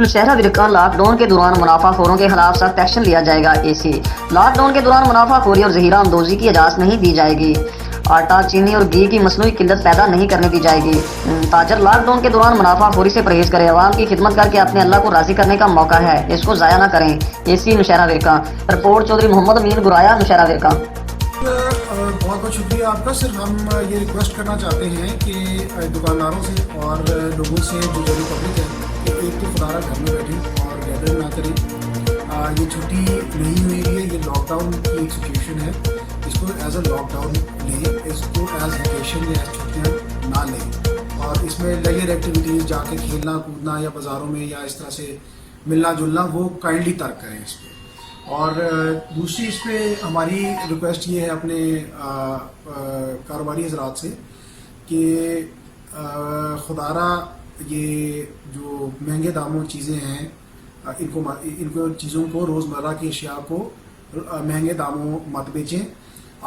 Nowshera ورکاں lock down کے دوران منافع خوروں کے خلاف سخت ایکشن لیا جائے گا۔ لاک ڈاؤن کے دوران منافع خوری اور ذخیرہ اندوزی کی اجازت نہیں دی جائے گی۔ آٹا، چینی اور گھی کی مصنوعی قلت پیدا نہیں کرنے دی جائے گی۔ تاجر لاک ڈاؤن کے دوران منافع خوری سے پرہیز کرے، عوام کی خدمت کر کے اپنے اللہ کو راضی کرنے کا موقع ہے، اس کو ضائع نہ کریں۔ نوشہرہ ورکاں رپورٹ چوہدری محمد، امین، گراءیہ، نوشہرہ ورکاں۔ بہت بہت شکریہ آپ کا۔ صرف ہم یہ ریکویسٹ کرنا چاہتے ہیں کہ دکانداروں سے اور لوگوں سے جو جنرل پبلک ہے کہ ایک تو خدا را گھر میں بیٹھیں اور گیدرنگ نہ کریں۔ یہ چھٹی نہیں ہوئی ہے، یہ لاک ڈاؤن کی ایک سچویشن ہے، اس کو ایز اے لاک ڈاؤن لیں، اس کو ایز ویکیشن یا ایز چھٹیاں نہ لیں، اور اس میں لیجر ایکٹیویٹیز جا کے کھیلنا کودنا یا بازاروں میں یا اس طرح سے ملنا جلنا وہ کائنڈلی ترک کریں اس پہ۔ اور دوسری اس پہ ہماری ریکویسٹ یہ ہے اپنے کاروباری حضرات سے کہ خدا را یہ جو مہنگے داموں چیزیں ہیں ان کو چیزوں کو روزمرہ کی اشیاء کو مہنگے داموں مت بیچیں۔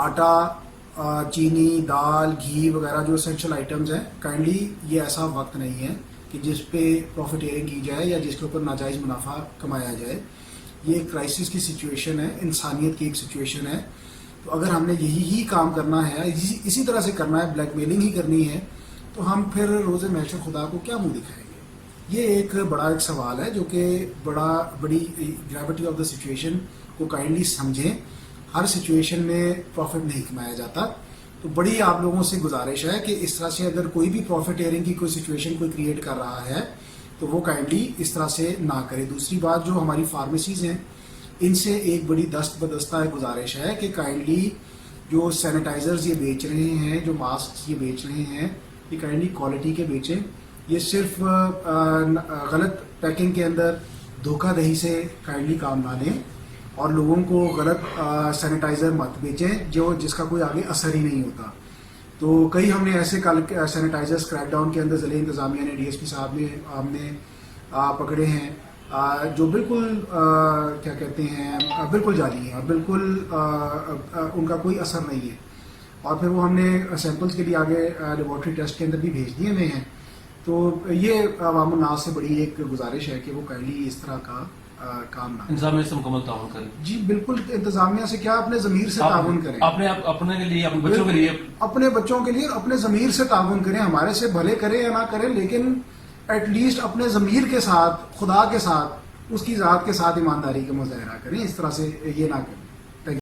آٹا، چینی، دال، گھی وغیرہ جو اسینشل آئٹمز ہیں، کائنڈلی یہ ایسا وقت نہیں ہے کہ جس پہ پروفیٹیرنگ کی جائے یا جس کے اوپر ناجائز منافع کمایا جائے۔ یہ ایک کرائسس کی سچویشن ہے، انسانیت کی ایک سچویشن ہے۔ تو اگر ہم نے یہی کام کرنا ہے، اسی طرح سے کرنا ہے، بلیک میلنگ ہی کرنی ہے، تو ہم پھر روز محشر خدا کو کیا منہ دکھائیں گے؟ یہ ایک بڑا ایک سوال ہے جو کہ بڑی گریوٹی آف دا سچویشن کو کائنڈلی سمجھیں۔ ہر سچویشن میں پروفٹ نہیں کمایا جاتا، تو بڑی آپ لوگوں سے گزارش ہے کہ اس طرح سے اگر کوئی بھی پروفیٹیرنگ کی کوئی سچویشن کوئی کریٹ کر رہا ہے تو وہ کائنڈلی اس طرح سے نہ کرے۔ دوسری بات، جو ہماری فارمیسیز ہیں ان سے ایک بڑی دست بدستہ گزارش ہے کہ کائنڈلی جو سینیٹائزرز یہ بیچ رہے ہیں، جو ماسک یہ بیچ رہے ہیں، یہ کائنڈلی کوالٹی کے بیچیں۔ یہ صرف غلط پیکنگ کے اندر دھوکہ دہی سے کائنڈلی کام نہ لیں، اور لوگوں کو غلط سینیٹائزر مت بیچیں جس کا کوئی آگے اثر ہی نہیں ہوتا۔ تو کئی ہم نے ایسے سینیٹائزرز کریک ڈاؤن کے اندر ضلع انتظامیہ نے، ڈی ایس پی صاحب نے، ہم نے پکڑے ہیں جو بالکل کیا کہتے ہیں بالکل جعلی ہیں اور بالکل ان کا کوئی اثر نہیں ہے، اور پھر وہ ہم نے سیمپلز کے لیے آگے لیبارٹری ٹیسٹ کے اندر بھی بھیج دیے ہوئے ہیں۔ تو یہ عوام الناس سے بڑی ایک گزارش ہے کہ وہ کائنڈلی اس طرح کا کام نہ انتظامیہ سے مکمل تعاون کریں۔ جی بالکل، انتظامیہ سے کیا، اپنے ضمیر سے تعاون کریں، اپنے لیے، اپنے بچوں کے لیے، اپنے بچوں کے لیے اپنے ضمیر سے تعاون کریں۔ ہمارے سے بھلے کریں یا نہ کریں، لیکن ایٹ لیسٹ اپنے ضمیر کے ساتھ، خدا کے ساتھ، اس کی ذات کے ساتھ ایمانداری کا مظاہرہ کریں، اس طرح سے یہ نہ کریں۔